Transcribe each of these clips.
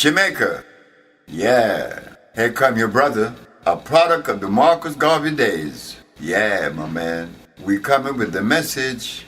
Jamaica. Yeah. Here come your brother, a product of the Marcus Garvey days. Yeah, my man. We coming with the message.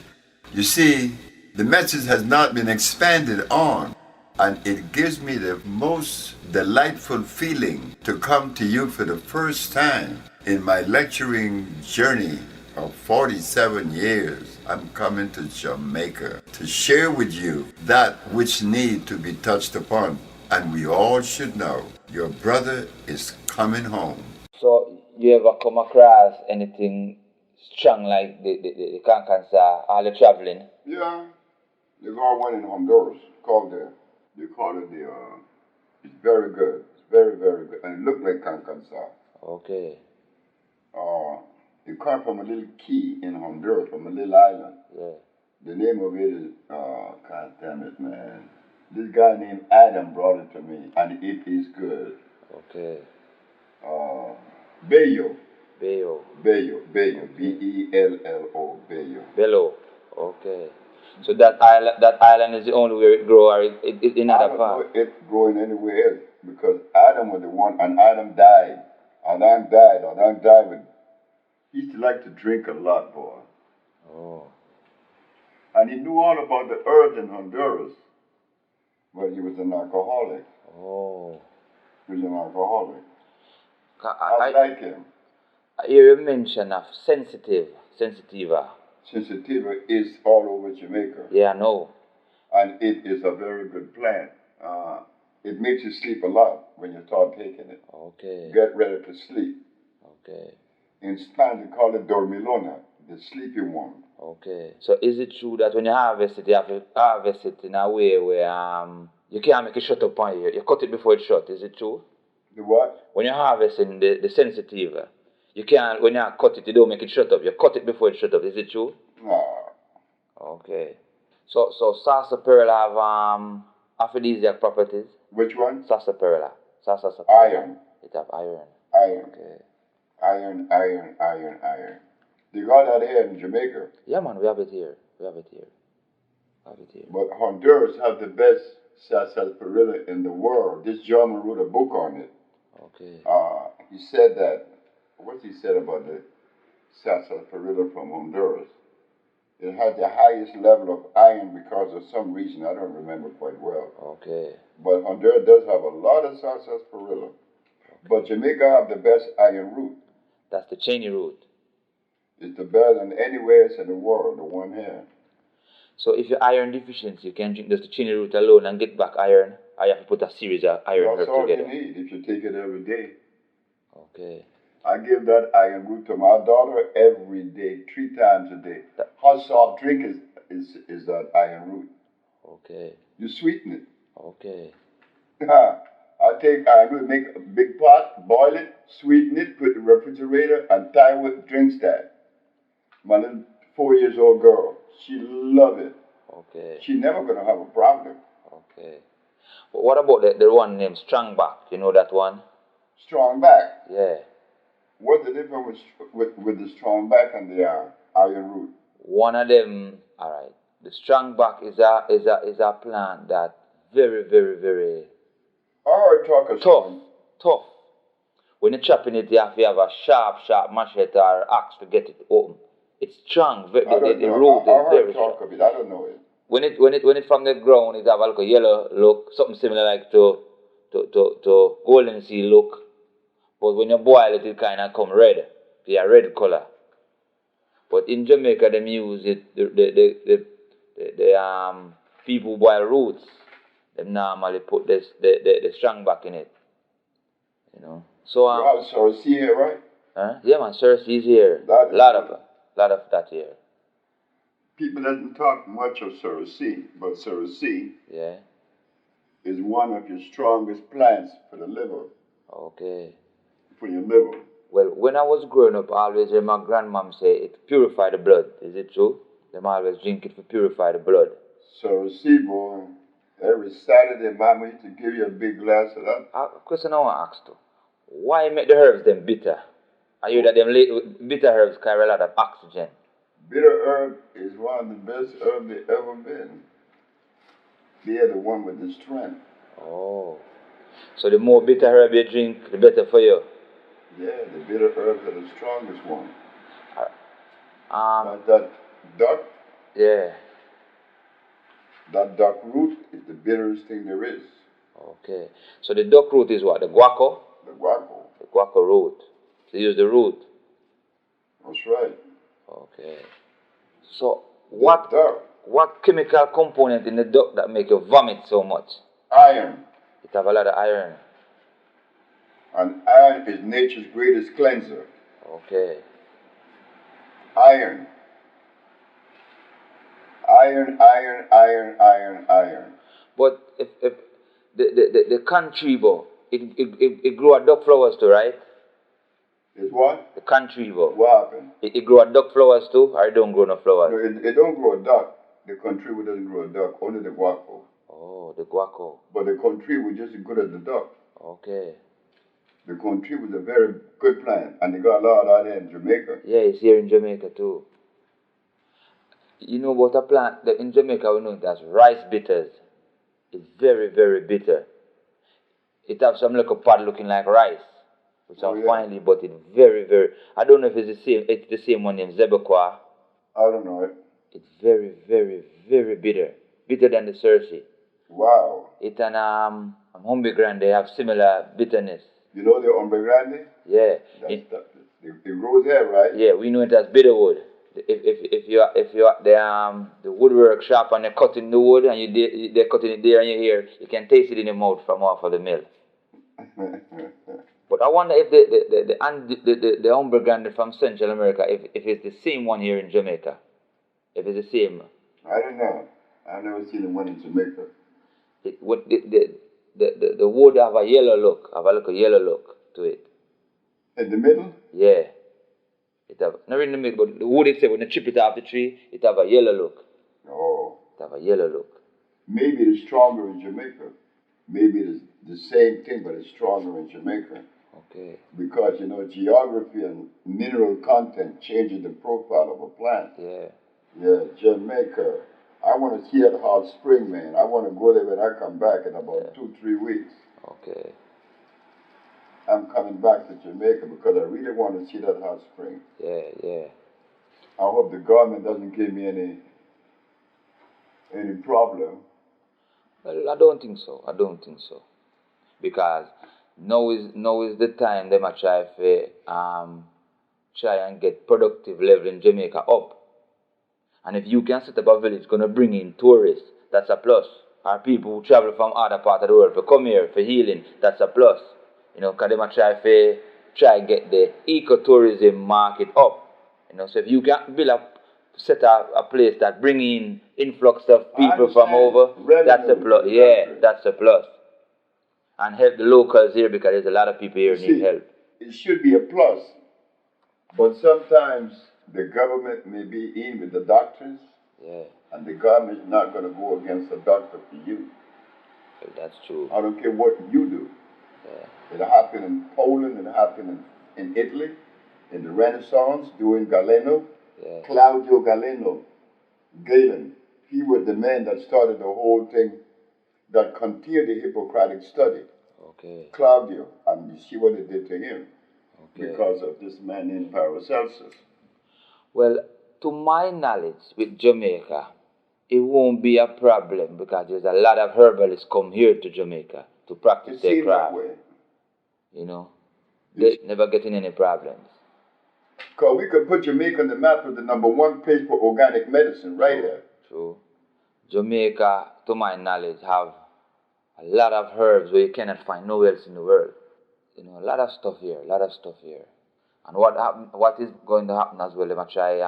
You see, the message has not been expanded on, and it gives me the most delightful feeling to come to you for the first time in my lecturing journey of 47 years. I'm coming to Jamaica to share with you that which need to be touched upon. And we all should know your brother is coming home. So, you ever come across anything strong like the Kankansa, all the traveling? Yeah, they got one in Honduras called they call it it's very good. It's very, very good. And it looked like Cancansa. Okay. Uh, it comes from a little key in Honduras, from a little island. Yeah. The name of it is, God damn it, man. This guy named Adam brought it to me, and it is good. Okay. Bello. Bello. Bello. Okay. Bello. Bello. Bello. Okay. So that island is the only where it grows, or it in other parts? It's growing anywhere else because Adam was the one, and Adam died. Adam died with. He used to like to drink a lot, boy. Oh. And he knew all about the herbs in Honduras, but he was an alcoholic. Oh. He was an alcoholic. I like him. I hear you mention of sensitiva. Sensitiva is all over Jamaica. Yeah, I know. And it is a very good plant. It makes you sleep a lot when you start taking it. Okay. Get ready to sleep. Okay. In Spanish, they call it dormilona, the sleepy one. Okay. So is it true that when you harvest it, you have to harvest it in a way where you can't make it shut up on you? You cut it before it shut. Is it true? The what? When you're harvesting the sensitiva, you can't, when you cut it, you don't make it shut up. You cut it before it shut up. Is it true? No. Okay. So sarsaparilla have aphrodisiac properties? Which one? Sarsaparilla. Iron. It have iron. Iron. Okay. Iron. They got that here in Jamaica. Yeah, man, we have it here. But Honduras have the best sarsaparilla in the world. This gentleman wrote a book on it. Okay. He said that, what he said about the sarsaparilla from Honduras, it had the highest level of iron because of some reason I don't remember quite well. Okay. But Honduras does have a lot of sarsaparilla. Okay. But Jamaica have the best iron root. That's the Cheney root. It's the best than anywhere else in the world, the one here. So if you're iron deficient, you can drink just the Cheney root alone and get back iron, or you have to put a series of iron herbs together. That's all you need if you take it every day. Okay. I give that iron root to my daughter every day, 3 times a day. Hot soft drink is that iron root. Okay. You sweeten it. Okay. I take iron root, make a big pot, boil it, sweeten it, put it in the refrigerator, and tie with drink that. My little 4-year-old girl, she love it. Okay. She never gonna have a problem. Okay. But what about the one named Strongback? You know that one? Strong back. Yeah. What's the difference with the strong back and the iron root? One of them, all right. The Strongback is a plant that very, very, very tough. When you're chopping it, you have to have a sharp machete or axe to get it open. It's strong. The root is very strong. Of it. I don't know it. When it from the ground, it have like a yellow look, something similar like to golden seal look. But when you boil it, it kind of come red. It's a red color. But in Jamaica, them use it. The people who boil roots, them normally put the Strongback in it. You know. So you have Cersei here, right? Huh? Yeah, man. Cersei is here. Lot of that here. People doesn't talk much of Cersei, but Cersei is one of your strongest plants for the liver. Okay. For your liver. Well, when I was growing up, I always heard my grandmom say it purify the blood. Is it true? Them always drink it to purify the blood. Cersei, boy. Every Saturday, Mama used to give you a big glass of that. A question I want to ask you. Why make the herbs them bitter? I hear that them bitter herbs carry a lot of oxygen. Bitter herb is one of the best herbs they ever been. They're the one with the strength. Oh. So the more bitter herb you drink, the better for you. Yeah, the bitter herbs are the strongest one. Um, That duck, yeah. that duck root is the bitterest thing there is. Okay. So the duck root is what? The guaco? The guaco. The guaco root. So use the root. That's right. Okay. So The what duck, what chemical component in the duck that make you vomit so much? iron. It have a lot of iron. And iron is nature's greatest cleanser. Okay. Iron. Iron, iron, iron, iron, iron. But if the country bow, it grow a duck flowers too, right? Is what? The country bow. What happened? It grow a duck flowers too, or it don't grow no No, flowers? it don't grow a duck. The country doesn't grow a duck, only the guaco. Oh, the guaco. But the country was just as good as the duck. Okay. The country was a very good plant, and they got a lot out there in Jamaica. Yeah, it's here in Jamaica too. You know about a plant that in Jamaica we know it as rice bitters. It's very, very bitter. It has some little pod looking like rice, which Oh, are yeah. finely, but it's very, very. I don't know if it's the same. It's the same one named Zebekwa. I don't know it. It's very, very, very bitter. Bitter than the Cersei. Wow. It and Humbe Grande have similar bitterness. You know the ombre grande? Yeah. It grows there, right? Yeah, we know it as bitterwood. If you at the woodwork shop and they're cutting the wood and they're cutting it there and you hear, you can taste it in your mouth from off of the mill. But I wonder if the Humble Grande from Central America, if it's the same one here in Jamaica, if it's the same. I don't know. I've never seen the one in Jamaica. The wood have a yellow look, yellow look to it. In the middle? Yeah. It have, not in the middle, but the wood itself, when you chip it off the tree, it have a yellow look. Oh. It have a yellow look. Maybe it's stronger in Jamaica. Maybe it's the same thing, but it's stronger in Jamaica. Okay. Because, geography and mineral content changes the profile of a plant. Yeah. Yeah, Jamaica. I want to see that hot spring, man. I want to go there when I come back in about 2-3 weeks. Okay. I'm coming back to Jamaica because I really want to see that hot spring. Yeah, yeah. I hope the government doesn't give me any problem. Well, I don't think so. Because now is the time them a try and get productive level in Jamaica up. And if you can set up a village gonna bring in tourists, that's a plus. Or people who travel from other parts of the world for come here for healing, that's a plus. Because them a try get the ecotourism market up. So if you can set a place that bring in influx of people from over, that's a plus. Yeah, that's a plus. And help the locals here because there's a lot of people here need help. It should be a plus, but sometimes the government may be in with the doctors, and the government is not going to go against the doctor for you. Well, that's true. I don't care what you do. It happened in Poland, it happened in Italy, in the Renaissance, during Galeno. Claudio Galen, he was the man that started the whole thing that continued the Hippocratic study. Okay. Claudio, and you see what it did to him because of this man named Paracelsus. Well, to my knowledge, with Jamaica, it won't be a problem because there's a lot of herbalists come here to Jamaica to practice their craft. That way. They never getting any problems. Because we could put Jamaica on the map as the #1 place for organic medicine right here. True. Jamaica, to my knowledge, have a lot of herbs where you cannot find nowhere else in the world. A lot of stuff here, And what is going to happen as well, they might try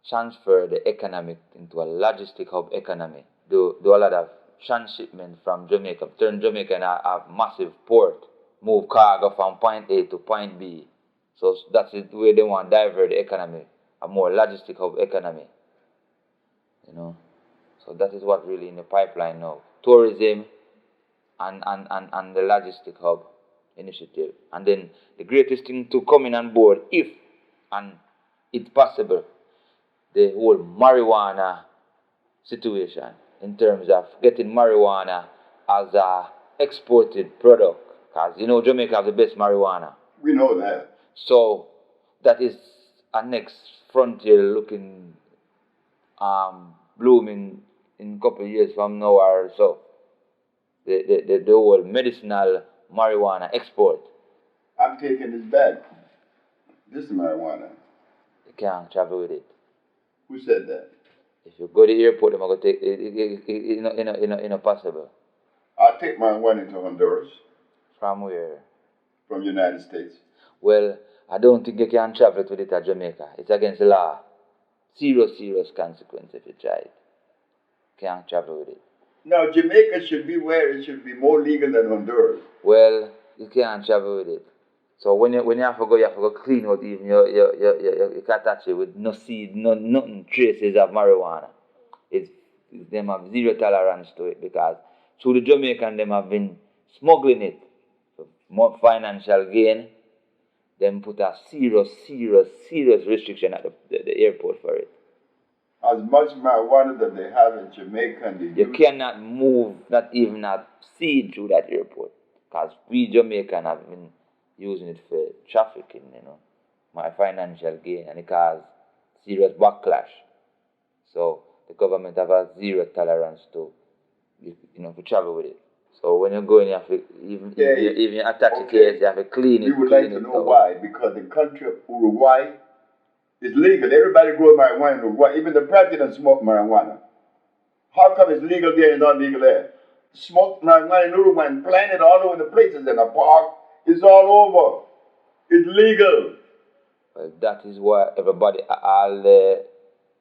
transfer the economy into a logistic hub economy. Do a lot of transshipment from Jamaica. Turn Jamaica into a massive port. Move cargo from point A to point B. So that's the way they want to divert the economy. A more logistic hub economy. So that is what really in the pipeline now. Tourism and the logistic hub initiative. And then the greatest thing to come in on board, if and it's possible, the whole marijuana situation in terms of getting marijuana as a exported product. Because, you know, Jamaica has the best marijuana. We know that. So, that is a next frontier looking, blooming in a couple of years from now or so. The whole medicinal marijuana export. I'm taking this back. This is marijuana. You can't travel with it. Who said that? If you go to the airport, I'm going to take it. It's not possible. I'll take marijuana into Honduras. From where? From the United States. Well, I don't think you can travel with it at Jamaica. It's against the law. Serious consequence if you try it. Can't travel with it. Now, Jamaica should be where it should be more legal than Honduras. Well, you can't travel with it. So when you have to go clean out even you can't touch it with no seed, nothing traces of marijuana. Them have zero tolerance to it because through the Jamaican them have been smuggling it for more financial gain. Them put a serious restriction at the airport for it. As much marijuana that they have in Jamaica and you cannot move not even a seed through that airport because we Jamaican have been using it for trafficking, you know, my financial gain, and it caused serious backlash. So the government have a zero tolerance to, you know, to travel with it. So when you go in, you have to, even you attach a case, you have to clean it. We would like to know why, because the country of Uruguay is legal. Everybody grows marijuana in Uruguay. Even the president smokes marijuana. How come it's legal there and not legal there? Smoke marijuana in Uruguay and plant it all over the places in the park. It's all over. It's legal. Well, that is why everybody, all the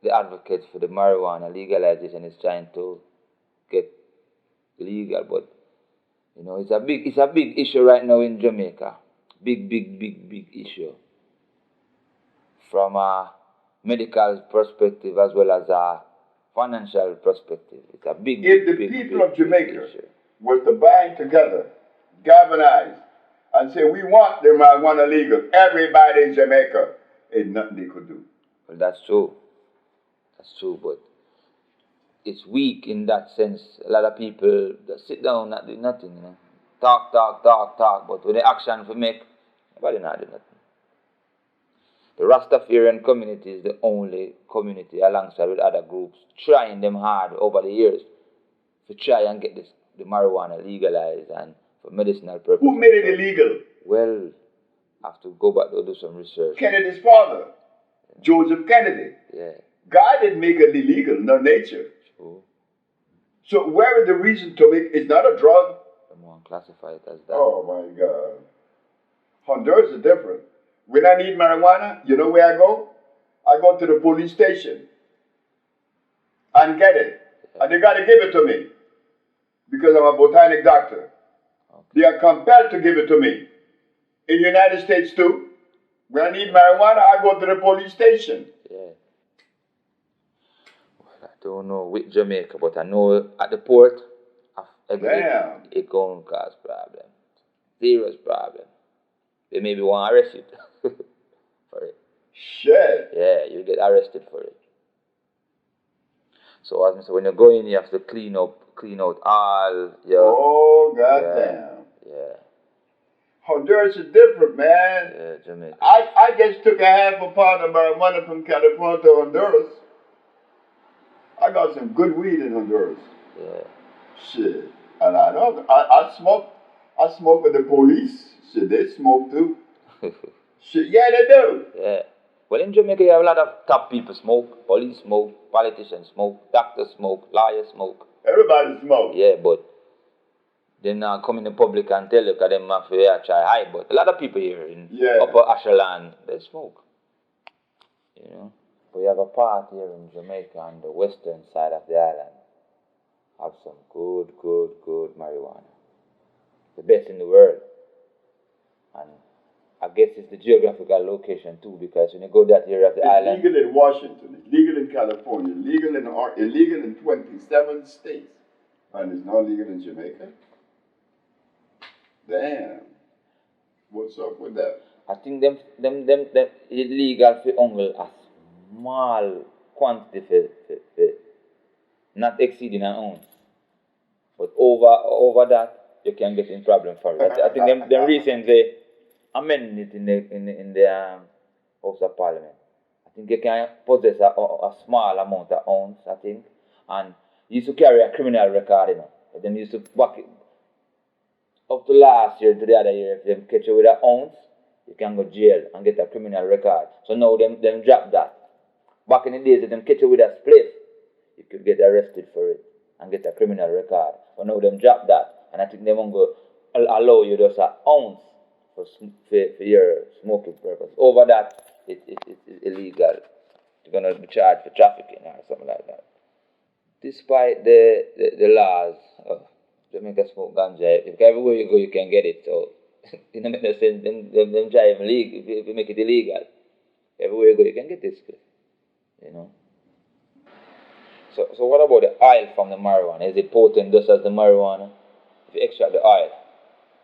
advocates for the marijuana legalization is trying to get legal. But, you know, it's a big issue right now in Jamaica. Big issue. From a medical perspective as well as a financial perspective. It's a big If the people of Jamaica were to bind together, galvanize, and say, we want the marijuana legal, everybody in Jamaica, ain't nothing they could do. Well, that's true. That's true, but it's weak in that sense. A lot of people just sit down, not do nothing, you know. Talk, but with the action for make, nobody not do nothing. The Rastafarian community is the only community alongside with other groups trying them hard over the years to try and get the marijuana legalized and for medicinal purposes. Who made it illegal? Well, I have to go back to do some research. Kennedy's father, Joseph Kennedy. Yeah. God didn't make it illegal, no nature. True. So where is the reason to make it's not a drug? Someone classify it as that. Oh my God. Honduras is different. When I need marijuana, you know where I go? I go to the police station and get it. Yeah. And they got to give it to me because I'm a botanic doctor. Okay. They are compelled to give it to me. In the United States too, when I need marijuana, I go to the police station. Yeah. Well, I don't know with Jamaica, but I know at the port, it going to cause problem. Serious problem. They maybe want to arrest you for it. Shit. Yeah, you get arrested for it. So as I said, when you go in, you have to clean out all your... Oh, goddamn. Yeah. Honduras is different, man. Yeah, Jamaica. I just took a half a pound of marijuana from California to Honduras. I got some good weed in Honduras. Yeah. Shit. And I smoke with the police. Shit, they smoke too. Shit, yeah, they do. Yeah. Well, in Jamaica, you have a lot of top people smoke. Police smoke, politicians smoke, doctors smoke, lawyers smoke. Everybody smoke. Yeah, but they not come in the public and tell you because they have to try hide. But a lot of people here in Upper Asherland, they smoke. You know? We have a part here in Jamaica on the western side of the island. Have some good marijuana. The best in the world. And I guess it's the geographical location too, because when you go that area of the island... It's legal in Washington, it's legal in California, illegal in 27 states. And it's not legal in Jamaica? Damn. What's up with that? I think them illegal for only a small quantity for not exceeding an ounce. But over that, you can get in problem for it. I think them recently amended it in the House of Parliament. I think you can possess a small amount of ounce, I think, and you used to carry a criminal record, you know. And then you used to back it up to last year to the other year. If they catch you with an ounce, you can go jail and get a criminal record. So now them drop that. Back in the days, if them catch you with a split, you could get arrested for it and get a criminal record. But now them drop that, and I think they won't go allow you just an ounce for your smoking purpose. Over that, it's illegal. You're gonna be charged for trafficking or something like that. Despite the laws of Jamaica smoke ganja, if everywhere you go you can get it. So you know, make no sense. Them drive illegal. If you make it illegal, everywhere you go you can get this. You know. So what about the oil from the marijuana? Is it potent just as the marijuana? If you extract the oil.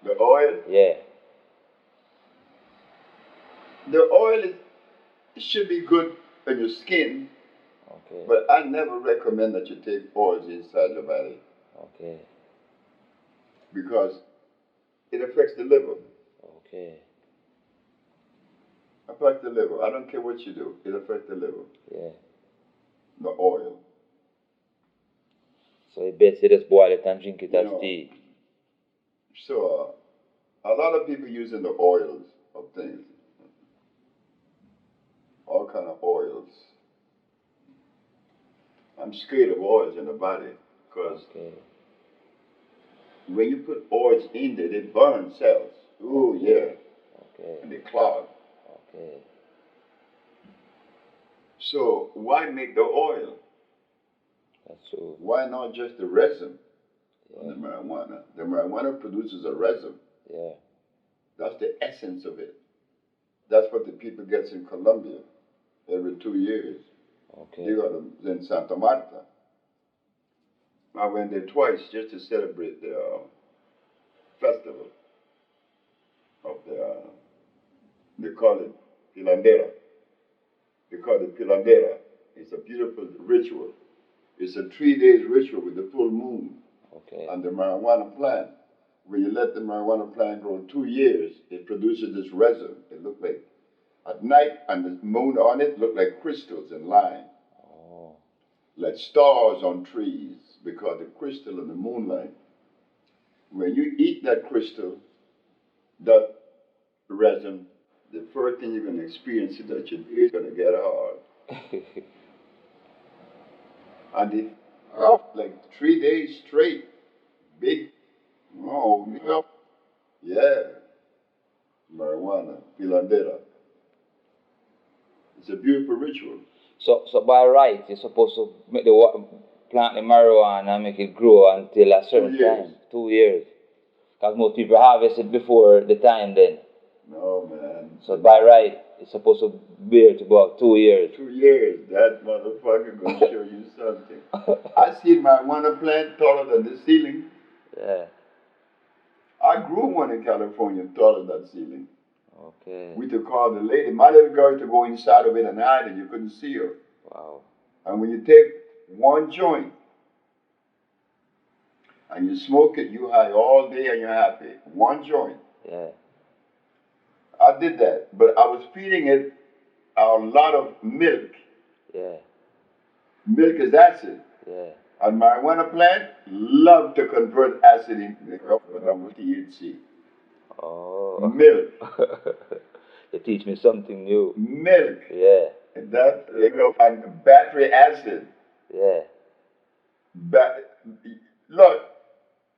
The oil? Yeah. The oil it should be good on your skin. Okay. But I never recommend that you take oils inside your body. Okay. Because it affects the liver. Okay. Affects the liver. I don't care what you do. It affects the liver. Yeah. The oil. So it's best to just boil it and drink it as tea. So a lot of people using the oils of things. All kind of oils. I'm scared of oils in the body because when you put oils in there, they burn cells. Ooh, yeah. Okay. And they clog. Okay. So why make the oil? That's true. Why not just the resin of the marijuana? The marijuana produces a resin. Yeah. That's the essence of it. That's what the people get in Colombia every 2 years. Okay. They got them in Santa Marta. I went there twice just to celebrate the festival of they call it Pilandera. They call it Pilandera. It's a beautiful ritual. It's a 3 days ritual with the full moon. Okay. And the marijuana plant. When you let the marijuana plant grow 2 years, it produces this resin. It looks like at night, and the moon on it look like crystals in line. Oh. Like stars on trees, because the crystal in the moonlight. When you eat that crystal, that resin, the first thing you're going to experience is that your day is going to get hard. And it, like 3 days straight, big, yeah, marijuana, Pilandera. It's a beautiful ritual. So by right, you're supposed to make plant the marijuana and make it grow until a certain time. 2 years. Because most people harvest it before the time then. No, man. So by right, it's supposed to bear to about 2 years. 2 years. That motherfucker gonna show you something. I see marijuana plant taller than the ceiling. Yeah. I grew one in California taller than the ceiling. Okay. We took call the lady. My little girl used to go inside of it and hide and you couldn't see her. Wow. And when you take one joint and you smoke it, you high all day and you're happy. One joint. Yeah. I did that, but I was feeding it a lot of milk. Yeah. Milk is acid. Yeah. And marijuana plant love to convert acid into THC. Oh. Milk. They teach me something new. Milk. Yeah. That, and battery acid. Yeah. Look,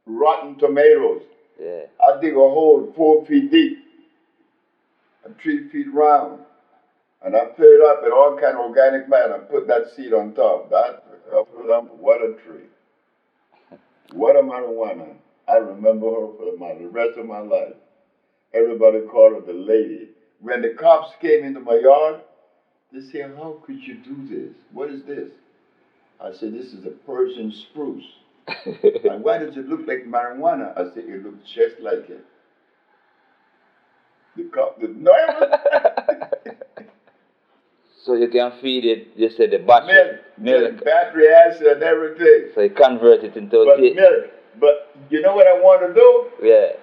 rotten tomatoes. Yeah. I dig a hole 4 feet deep and 3 feet round. And I fill it up with all kind of organic matter and put that seed on top. What a tree. What a marijuana. I remember her for the rest of my life. Everybody called her the lady. When the cops came into my yard, they said, how could you do this? What is this? I said, this is a Persian spruce. And why does it look like marijuana? I said, it looks just like it. The cop, So you can feed it, you said the battery. Milk, battery acid and everything. So you convert it into but milk, But you know what I want to do? Yeah.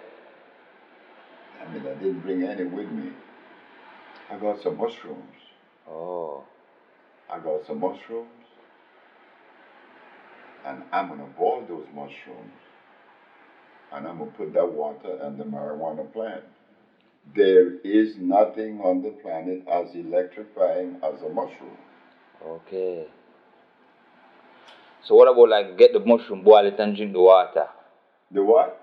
I mean, I didn't bring any with me. I got some mushrooms. Oh. I got some mushrooms. And I'm going to boil those mushrooms. And I'm going to put that water in the marijuana plant. There is nothing on the planet as electrifying as a mushroom. Okay. So what about like get the mushroom, boil it and drink the water? The what?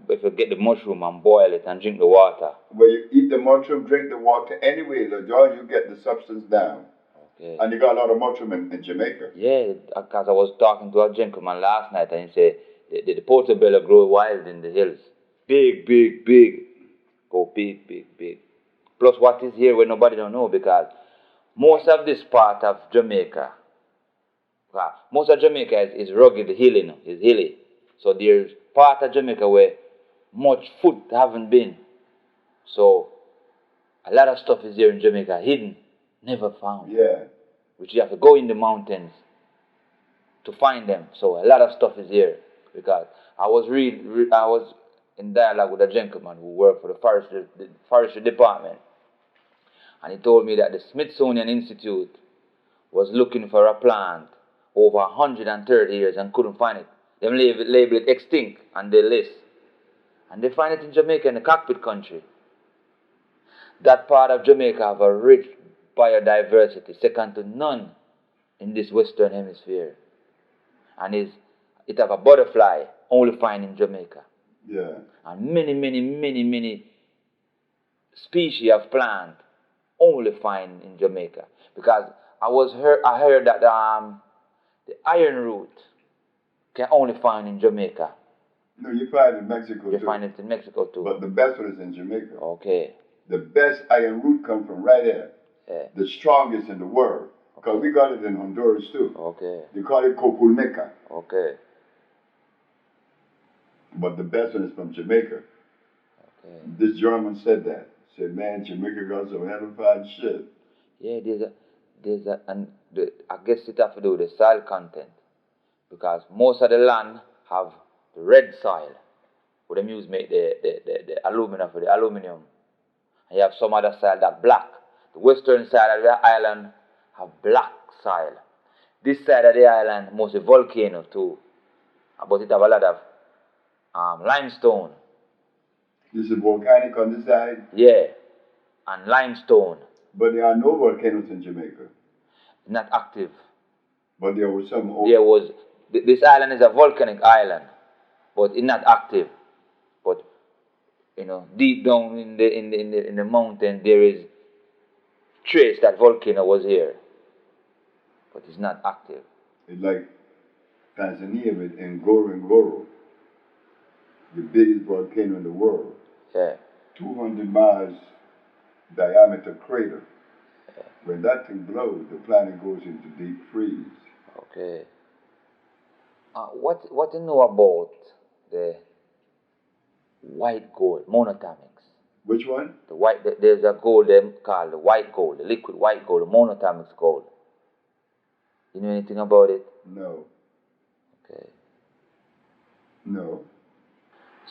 If you get the mushroom and boil it and drink the water. Well, you eat the mushroom, drink the water anyway, the joy you get the substance down. Okay. And you got a lot of mushroom in Jamaica. Yeah, because I was talking to a gentleman last night and he said the portobello grow wild in the hills. Big, big, big. Go big, big, big. Plus what is here where nobody don't know because most of this part of Jamaica, most of Jamaica is rugged, hilly, is hilly. So there's part of Jamaica where much food haven't been. So a lot of stuff is here in Jamaica, hidden, never found. Yeah. Which you have to go in the mountains to find them. So a lot of stuff is here because I was in dialogue with a gentleman who worked for the forestry department, and he told me that the Smithsonian Institute was looking for a plant over 130 years and couldn't find it. They label it extinct on their list, and they find it in Jamaica, in the cockpit country. That part of Jamaica have a rich biodiversity, second to none in this Western Hemisphere. And it have a butterfly only found in Jamaica. Yeah. And many, many, many, many species of plant only found in Jamaica. Because I heard that the iron root can only find in Jamaica. No, you find it in Mexico too. You find it in Mexico too. But the best one is in Jamaica. Okay. The best iron root come from right there. Yeah. The strongest in the world. Because we got it in Honduras too. Okay. They call it copulmeca. Okay. But the best one is from Jamaica. Okay. This German said that. Said, man, Jamaica got some hell of fine shit. Yeah, I guess it has to do with the soil content. Because most of the land have the red soil, where they use make the aluminum for the aluminium. And you have some other soil that black. The western side of the island have black soil. This side of the island mostly volcano too. But it have a lot of limestone. This is volcanic on this side? Yeah, and limestone. But there are no volcanoes in Jamaica. Not active. But there was some. There was. This island is a volcanic island, but it's not active. But deep down in the mountain, there is trace that volcano was here, but it's not active. It's like Tanzania with Ngorongoro, the biggest volcano in the world. Yeah. 200 miles diameter crater. Yeah. When that thing blows, the planet goes into deep freeze. Okay. What you know about the white gold, monatomics? Which one? There's a gold called the white gold, the liquid white gold, the monatomics gold. You know anything about it? No. Okay. No.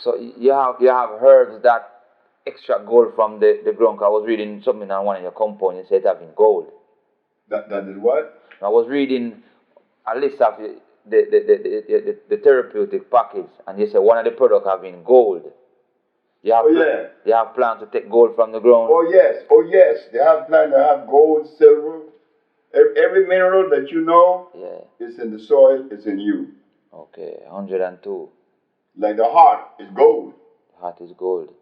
So you have heard that extract gold from the ground. I was reading something on one of your compounds. You said having gold. That is what? I was reading a list of the therapeutic package, and you said one of the products having gold. You have plans to take gold from the ground? Oh yes. They have plans to have gold, silver. Every mineral that you know is in the soil, is in you. Okay, 102. Like the heart is gold. The heart is gold.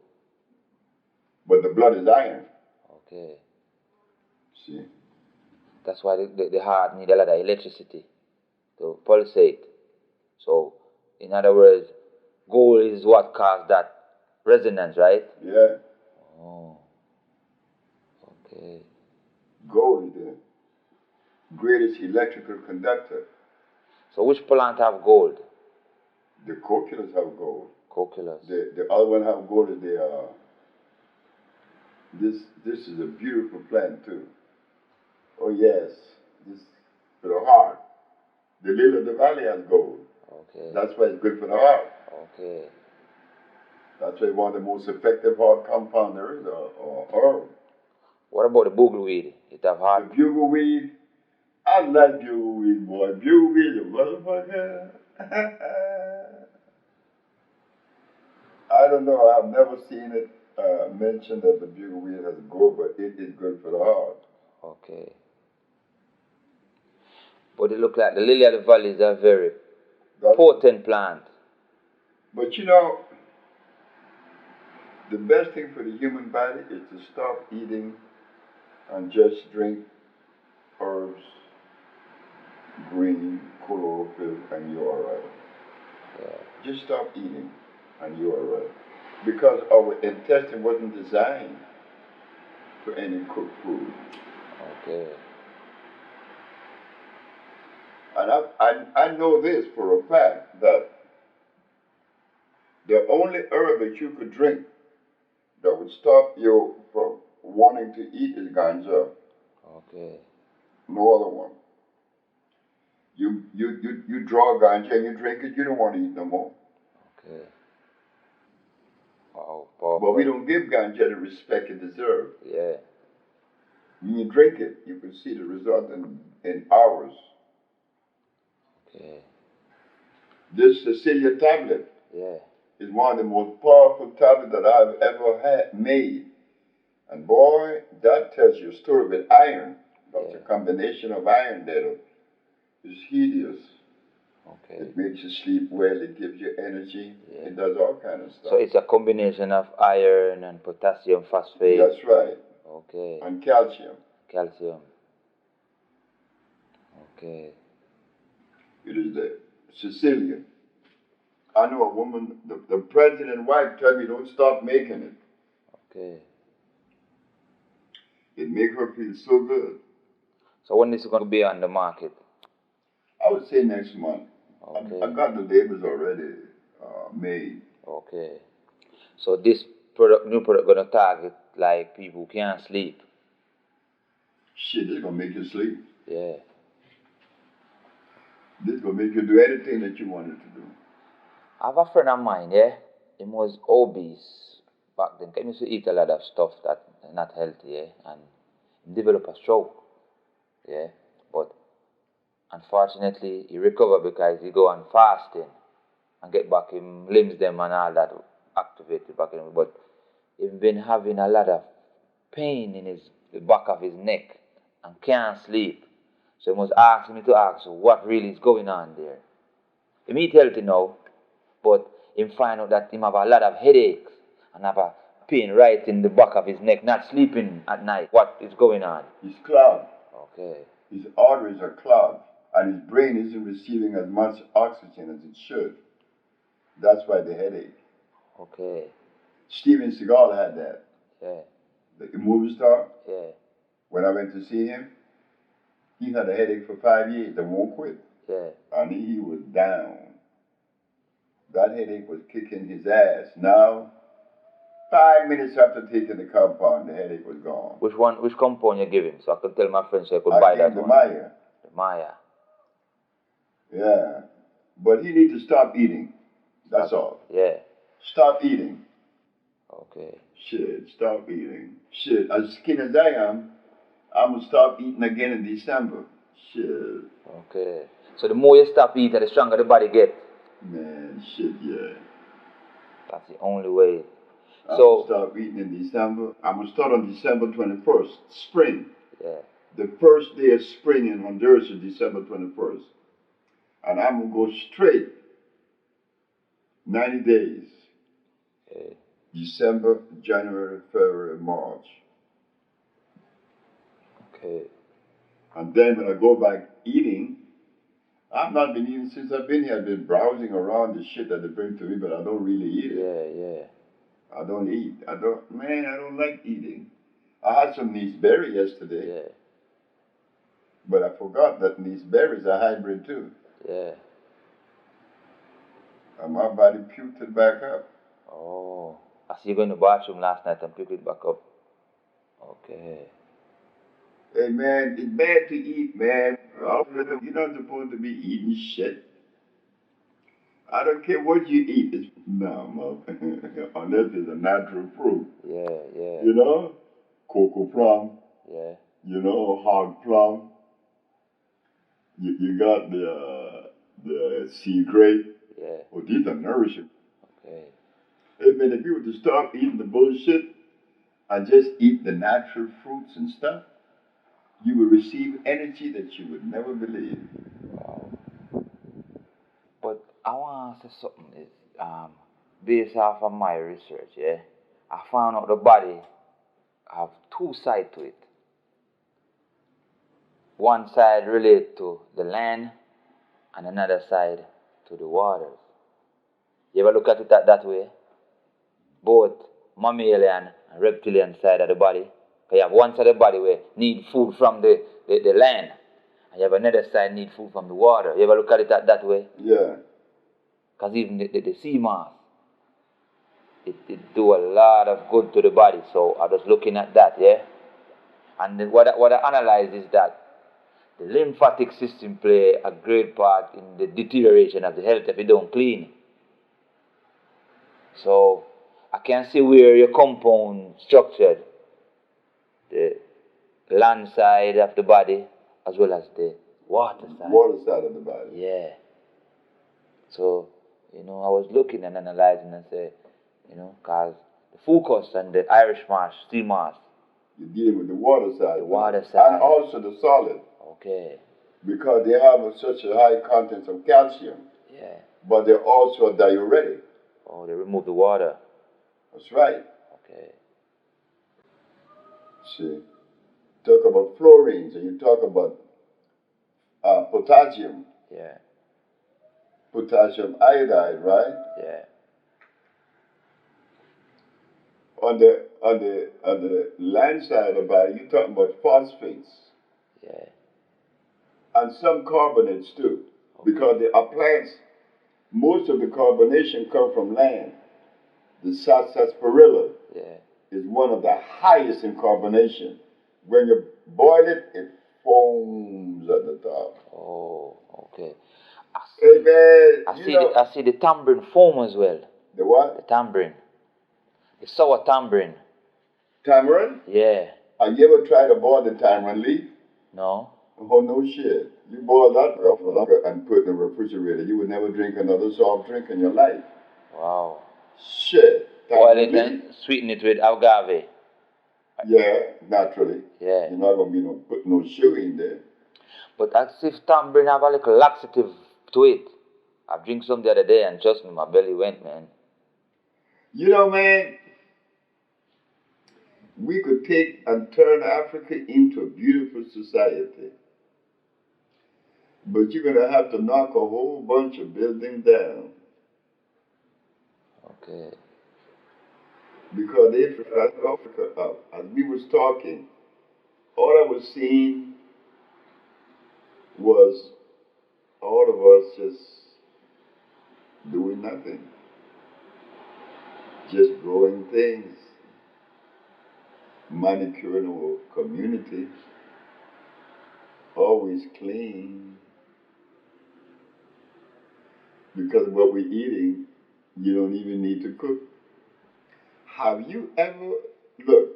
But the blood is iron. Okay. See? That's why the heart needs a lot of electricity to pulsate. So, in other words, gold is what caused that resonance, right? Yeah. Oh. Okay. Gold is the greatest electrical conductor. So which plant have gold? The coculus have gold. Coculus. The other one have gold is this is a beautiful plant too. Oh yes. This for the heart. The lily of the valley has gold. Okay. That's why it's good for the heart. Okay. That's why one of the most effective heart compound there is, or herb. What about the bugleweed? It have The heart. bugleweed, I like bugleweed, boy. Bugleweed, the motherfucker. I don't know. I've never seen it mentioned that the bugleweed has good, but it is good for the heart. Okay. But it look like the lily of the valley is a very potent plant. But you know, the best thing for the human body is to stop eating and just drink herbs, green, chlorophyll, and you're alright. Yeah. Just stop eating and you're alright. Because our intestine wasn't designed for any cooked food. Okay. And I know this for a fact that the only herb that you could drink that would stop you from wanting to eat is ganja. Okay. No other one. You draw ganja and you drink it, you don't want to eat no more. Okay. Wow. But we don't give ganja the respect it deserves. Yeah. When you drink it, you can see the result in hours. Okay. This Sicilian tablet Yeah. is one of the most powerful tablets that I've ever made. And boy, that tells you a story with iron. That's a combination of iron that is hideous. Okay. It makes you sleep well, it gives you energy, Yeah. it does all kind of stuff. So it's a combination of iron and potassium phosphate. That's right. Okay. And calcium. Calcium. Okay. It is the Sicilian. I know a woman, the president's wife told me don't stop making it. Okay. It make her feel so good. So when is it going to be on the market? I would say next month. Okay. I got the labels already made. Okay. So this new product gonna target like people who can't sleep. Shit, this gonna make you sleep. Yeah. This gonna make you do anything that you wanted to do. I have a friend of mine, yeah. He was obese back then. He used to eat a lot of stuff that not healthy, yeah, and he developed a stroke. Yeah. But unfortunately he recovered because he go on fasting and get back him limbs them and all that activated back in him. But he's been having a lot of pain in the back of his neck and can't sleep. So he was asking me to ask what really is going on there. He meet healthy now, but him find out that him have a lot of headaches and have a pain right in the back of his neck, not sleeping at night. What is going on? He's clogged. Okay. His arteries are clogged, and his brain isn't receiving as much oxygen as it should. That's why the headache. Okay. Steven Seagal had that. Yeah. The movie star. Yeah. When I went to see him, he had a headache for 5 years and won't quit. Yeah. And he was down. That headache was kicking his ass. Now, 5 minutes after taking the compound, the headache was gone. Which compound you give him? So I could tell my friends so I could buy that the one. Maya. The Maya. Yeah. But he needs to stop eating. That's all. Yeah. Stop eating. Okay. Shit, stop eating. Shit, as skinny as I am, I'm going to stop eating again in December. Shit. Okay. So the more you stop eating, the stronger the body gets. Man, shit, yeah. That's the only way. I'm going to stop eating in December. I'm going to start on December 21st, spring. Yeah. The first day of spring in Honduras is December 21st. And I'm going to go straight 90 days. Okay. December, January, February, March. Okay. And then when I go back eating, I've not been eating since I've been here. I've been browsing around the shit that they bring to me, but I don't really eat it. Yeah. I don't eat. I don't like eating. I had some nice berry yesterday. Yeah. But I forgot that nice berry is a hybrid too. Yeah. And my body puked it back up. Oh. I see you go in the bathroom last night and pick it back up. Okay. Hey man, it's bad to eat, man. You're not supposed to be eating shit. I don't care what you eat. It's, no, unless it's a natural fruit. Yeah, yeah. You know, cocoa plum. Yeah. You know, hog plum. You got the sea grape. Yeah. Oh, these are nourishing. Okay. Hey man, if you were to stop eating the bullshit and just eat the natural fruits and stuff, you will receive energy that you would never believe. Wow. But I want to say something is based off of my research, yeah. I found out the body have two sides to it. One side relate to the land and another side to the waters. You ever look at it that way? Both mammalian and reptilian side of the body. You have one side of the body where need food from the land, and you have another side need food from the water. You ever look at it that way? Yeah. Because even the sea moss, it do a lot of good to the body. So I was looking at that, yeah. And then what I analyze is that the lymphatic system play a great part in the deterioration of the health if you don't clean it. So I can see where your compound structured, the land side of the body as well as the water side. Water side of the body. Yeah. So, I was looking and analyzing and say, because the focus on the Irish moss, sea moss. You're dealing with the water side. The water side. And also the solid. Okay. Because they have such a high content of calcium. Yeah. But they're also a diuretic. Oh, they remove the water. That's right. Okay. See, talk about fluorines and you talk about potassium. Yeah. Potassium iodide, right? Yeah. On the land side of the body, you're talking about phosphates. Yeah. And some carbonates too. Okay. Because our plants, most of the carbonation come from land. The sarsaparilla is one of the highest in carbonation. When you boil it, it foams at the top. Oh, okay. Hey man, I see the tamarind foam as well. The what? The tamarind. The sour tamarind. Tamarind? Yeah. Have you ever tried to boil the tamarind leaf? No. Oh, no shit. You boil that and put it in the refrigerator. You would never drink another soft drink in your life. Wow. Shit. Boil it and sweeten it with agave. Yeah, naturally. Yeah. You're not going to be put no sugar in there. But as if tamarind have a little laxative to it. I drank some the other day and trust me, my belly went, man. You know, man, we could take and turn Africa into a beautiful society. But you're going to have to knock a whole bunch of buildings down. Okay. Because they forgot Africa up. As we was talking, all I was seeing was all of us just doing nothing. Just growing things. Manicuring our community. Always clean. Because what we're eating, you don't even need to cook. Have you ever, look,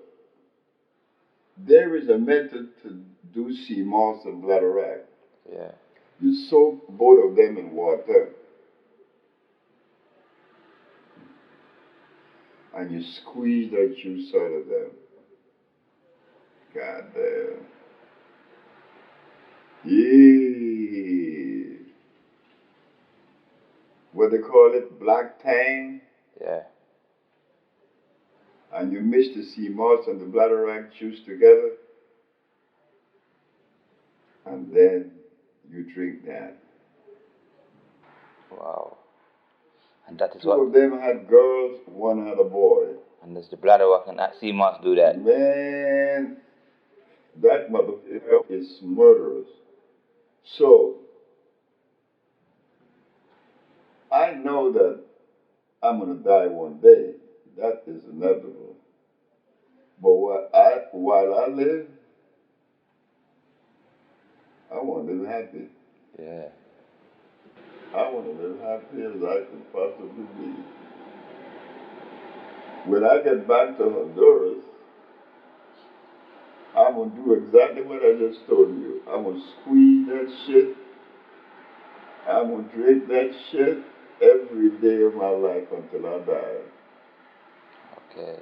there is a method to do sea moss and bladderwrack. Yeah. You soak both of them in water. And you squeeze that juice out of them. God damn. Yeah. What they call it, black tang. Yeah. And you mix the sea moss and the bladderwrack juice together. And then you drink that. Wow. And that is Two of them had girls, one had a boy. And does the bladderwrack and sea moss do that? Man, that motherfucker is murderous. So, I know that I'm going to die one day. That is inevitable. But while I live, I want to live happy. Yeah. I want to live happy as I could possibly be. When I get back to Honduras, I'm going to do exactly what I just told you. I'm going to squeeze that shit. I'm going to drink that shit every day of my life until I die. Okay.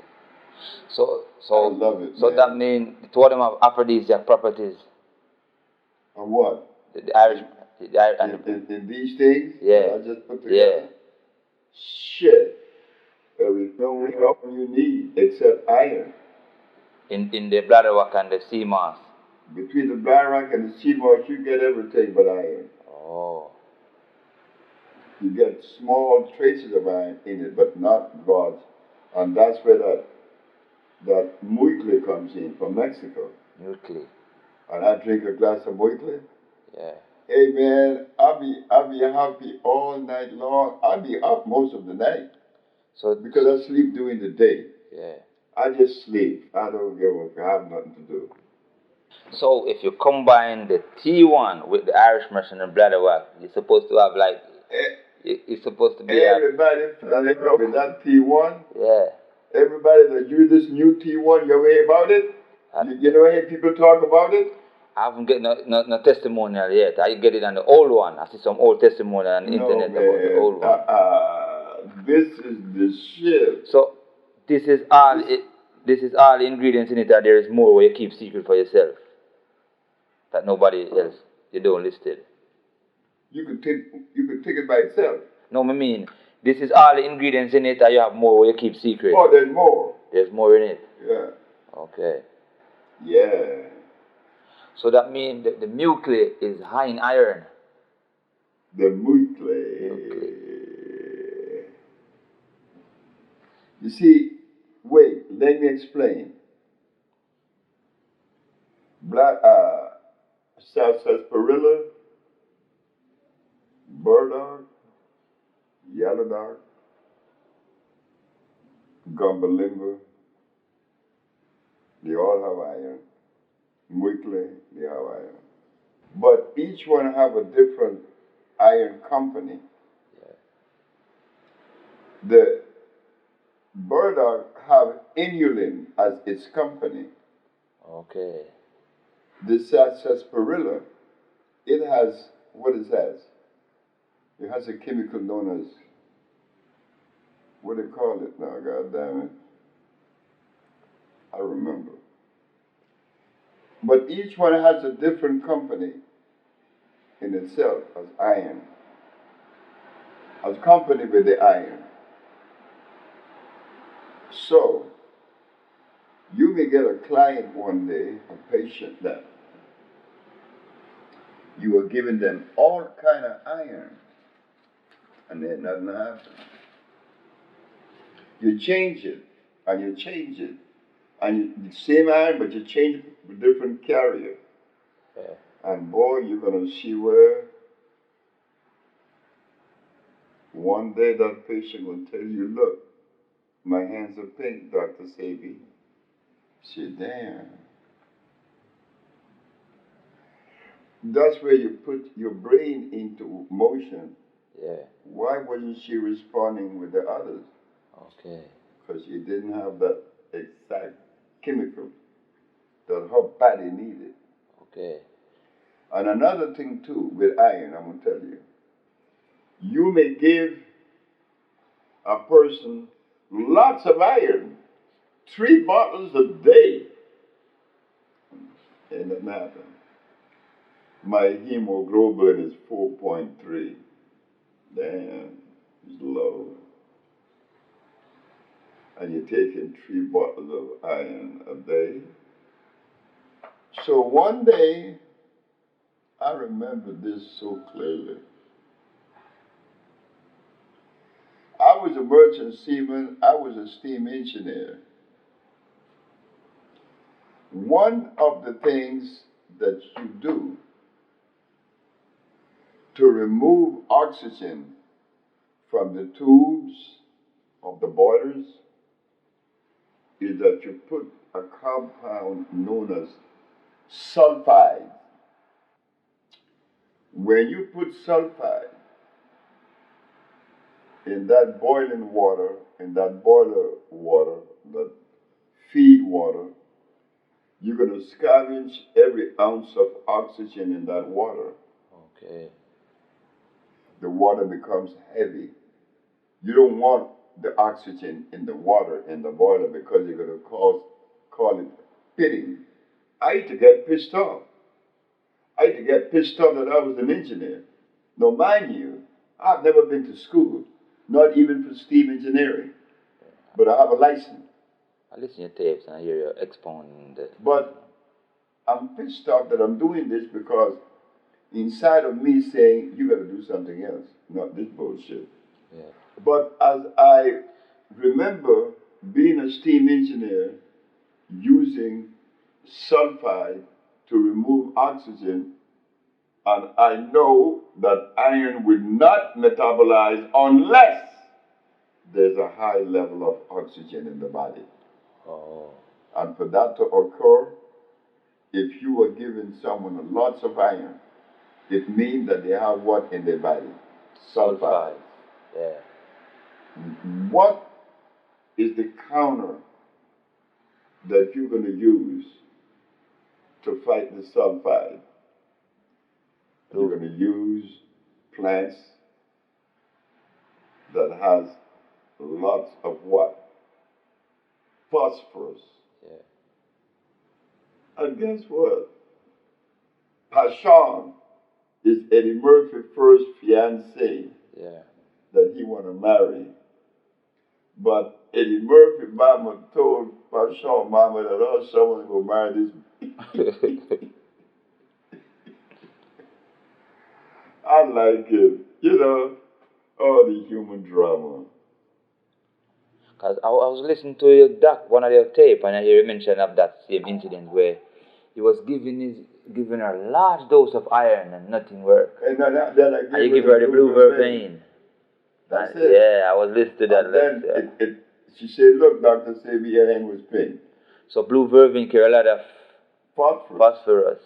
So I love it, so man. that means two of them have aphrodisiac properties. On what? The Irish, and In these things yeah, that I just put together? yeah. Shit. There is no help you need except iron. In the bladderwrack and the sea moss. Between the bladderwrack and the sea moss, you get everything but iron. Oh. You get small traces of iron in it, but not lots. And that's where that muicle comes in from Mexico. Muicle. And I drink a glass of muicle. Yeah. Hey man, I'll be happy all night long. I'll be up most of the night. So because I sleep during the day. Yeah. I just sleep. I don't give a fuck. I have nothing to do. So if you combine the T1 with the Irish Mash and the bladderwrack, you're supposed to have like it's supposed to be everybody with that T1. Yeah. Everybody that use this new T1, you ever hear about it? You never hear people talk about it? I haven't get no testimonial yet. I get it on the old one. I see some old testimonial on the internet man. about the old one. This is the shit. So this is all the ingredients in it that there is more where you keep secret for yourself. That nobody else you don't list it. You could take it by itself. No, I mean this is all the ingredients in it that you have more where you keep secret. Oh, there's more. There's more in it. Yeah. Okay. Yeah. So that means the muicle is high in iron. The muicle. You see, wait, let me explain. Sarsaparilla, burdock, yellow dog, gumbalimba, they all have iron. Muicle, they have iron. But each one have a different iron company. Yeah. The burdock have inulin as its company. Okay. The sarsaparilla, it has, what it has? It has a chemical known as, what do they call it now, god damn it? I remember. But each one has a different company in itself as iron. As company with the iron. So, you may get a client one day, a patient that you are giving them all kind of iron, and then nothing happens. You change it, and you change it, and the same iron, but you change it with different carrier. Yeah. And boy, you're gonna see where one day that patient will tell you, look, my hands are pink, Dr. Sebi. Say, damn. That's where you put your brain into motion. Yeah. Why wasn't she responding with the others? Okay. Because she didn't have that exact chemical that her body needed. Okay. And another thing too, with iron, I'm going to tell you. You may give a person lots of iron, 3 bottles a day. Ain't nothing happen. My hemoglobin is 4.3. Damn, it's low. And you're taking 3 bottles of iron a day. So one day, I remember this so clearly. I was a merchant seaman, I was a steam engineer. One of the things that you do to remove oxygen from the tubes of the boilers is that you put a compound known as sulfide. When you put sulfide, in that boiling water, in that boiler water, that feed water, you're going to scavenge every ounce of oxygen in that water. Okay. The water becomes heavy. You don't want the oxygen in the water in the boiler because you're going to call it pitting. I used to get pissed off. I used to get pissed off that I was an engineer. Now, mind you, I've never been to school, not even for steam engineering, but I have a license. I listen to your tapes and I hear you expounding that. But I'm pissed off that I'm doing this because inside of me saying, you got to do something else, not this bullshit. Yeah. But as I remember being a steam engineer using sulfide to remove oxygen, and I know that iron will not metabolize unless there's a high level of oxygen in the body. Oh. And for that to occur, if you are giving someone lots of iron, it means that they have what in their body? Sulfide. Yeah. What is the counter that you're going to use to fight the sulfide? You're going to use plants that has lots of what? Phosphorus. Yeah. And guess what? Hashan is Eddie Murphy's first fiancée Yeah. that he want to marry. But Eddie Murphy mama told Hashan mama that her son was going to marry this. I like it. You know, all the human drama. Because I was listening to your one of your tape, and I hear you mention of that same incident where he was giving her a large dose of iron and nothing worked. And then and you give her the blue vervain. That's it. Yeah, I was listening to that. And then she said, look, Dr. Sebi, your hand was pink. So blue vervain carry a lot of phosphorus.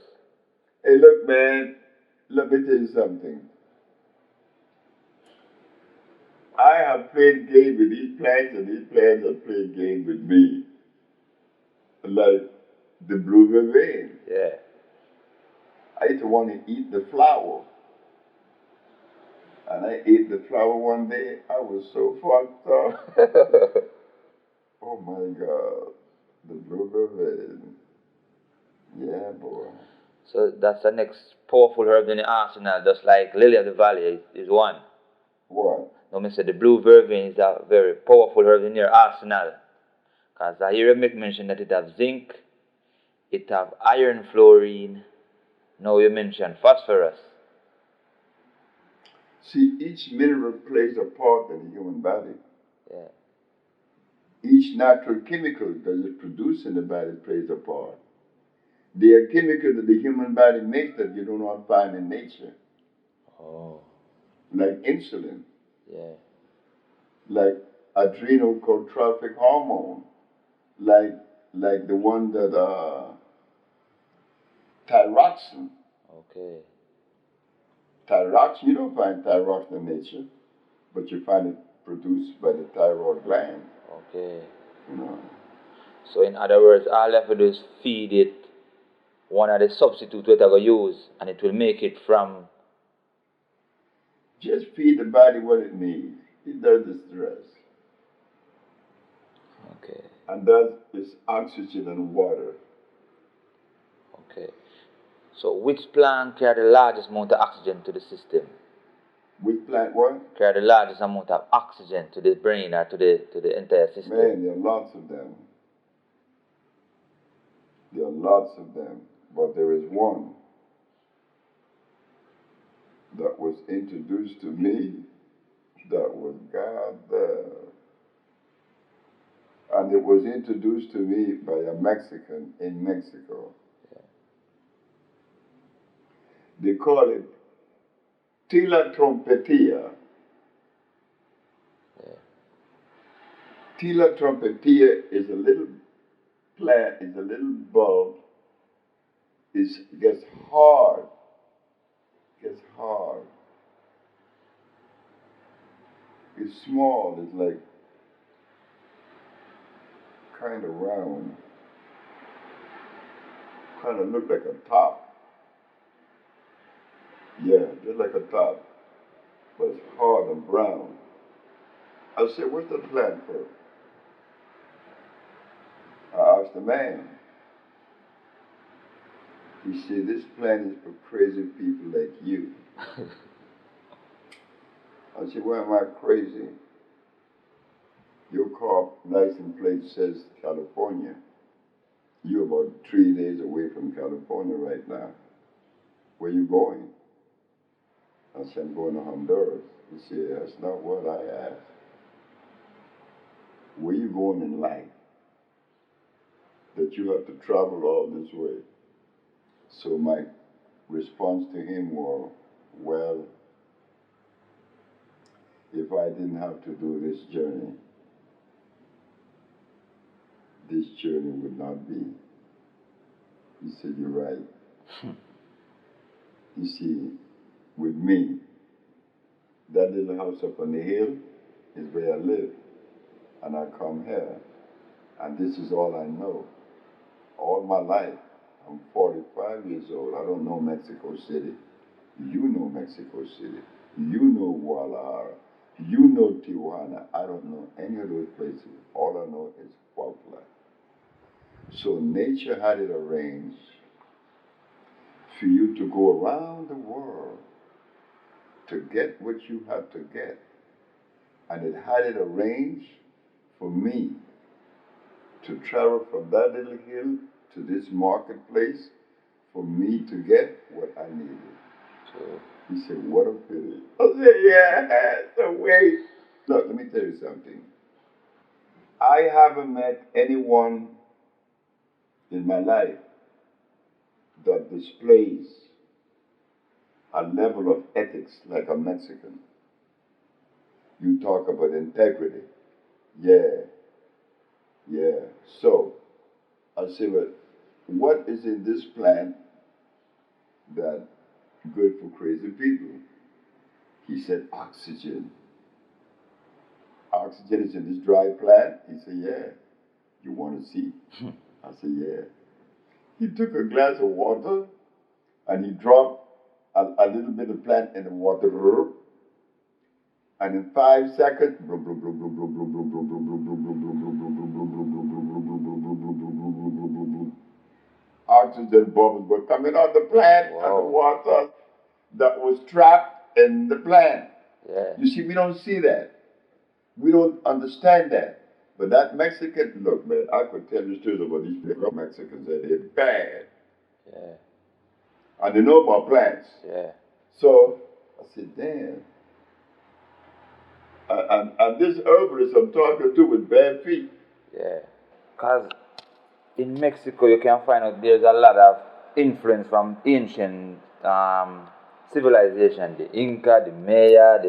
Hey, look, man, let me tell you something. I have played games with these plants, and these plants have played games with me. Like the blue vervain. Yeah. I used to want to eat the flower. And I ate the flower one day. I was so fucked up. Oh my God. The blue vervain. Yeah, boy. So that's the next powerful herb in the arsenal, just like lily of the valley is one. What? No, I said the blue vervain is a very powerful herb in your arsenal. Because I hear you make mention that it have zinc, it have iron fluorine, now you mention phosphorus. See, each mineral plays a part in the human body. Yeah. Each natural chemical that is produced in the body plays a part. There are chemicals that the human body makes that you do not find in nature. Oh. Like insulin. Yeah. Like adrenochromotrophic hormone. Like the one that thyroxine. Okay. Thyroxine, you don't find thyroxine in nature, but you find it produced by the thyroid gland. Okay. You know. So in other words, all you have to do is feed it one of the substitutes that I go use, and it will make it from. Just feed the body what it needs. It does the stress. Okay. And that is oxygen and water. Okay. So which plant carry the largest amount of oxygen to the system? Which plant what? Carry the largest amount of oxygen to the brain or to the entire system. Man, there are lots of them. There are lots of them. But there is one that was introduced to me that was God there. And it was introduced to me by a Mexican in Mexico. Yeah. They call it Tila trompetia. Yeah. Tila trompetia is a little plant, is a little bulb. It gets hard. Gets hard. It's small. It's like kind of round. Kind of look like a top. Yeah, just like a top. But it's hard and brown. I said, what's the plant for? I asked the man. He said, this plant is for crazy people like you. I said, why am I crazy? Your car license plate says California. You're about 3 days away from California right now. Where you going? I said, I'm going to Honduras. He said, that's not what I asked. Where you going in life that you have to travel all this way? So my response to him was, well, if I didn't have to do this journey would not be. He said, you're right. You see, with me, that little house up on the hill is where I live. And I come here, and this is all I know. All my life, I'm 45 years old. I don't know Mexico City. You know Mexico City. You know Guadalajara. You know Tijuana. I don't know any of those places. All I know is Cuautla. So nature had it arranged for you to go around the world to get what you had to get. And it had it arranged for me to travel from that little hill to this marketplace for me to get what I needed. So he said, what a pity. I said, yeah, so wait. Look, let me tell you something. I haven't met anyone in my life that displays a level of ethics like a Mexican. You talk about integrity. Yeah. So, I said, well, what is in this plant that good for crazy people? He said, oxygen. Oxygen is in this dry plant? He said, yeah. You want to see? I said, yeah. He took a glass of water and he dropped a little bit of plant in the water. And in 5 seconds, oxygen bubbles were coming out the plant and the water that was trapped in the plant. Yeah. You see, we don't see that. We don't understand that. But that Mexican, look, man, I could tell you stories about these Mexicans that they're bad. Yeah. And they know about plants. Yeah. So I said, damn. And this herbalist I'm talking to with bad feet. Yeah. Because in Mexico you can find out there's a lot of influence from ancient civilization. The Inca, the Maya,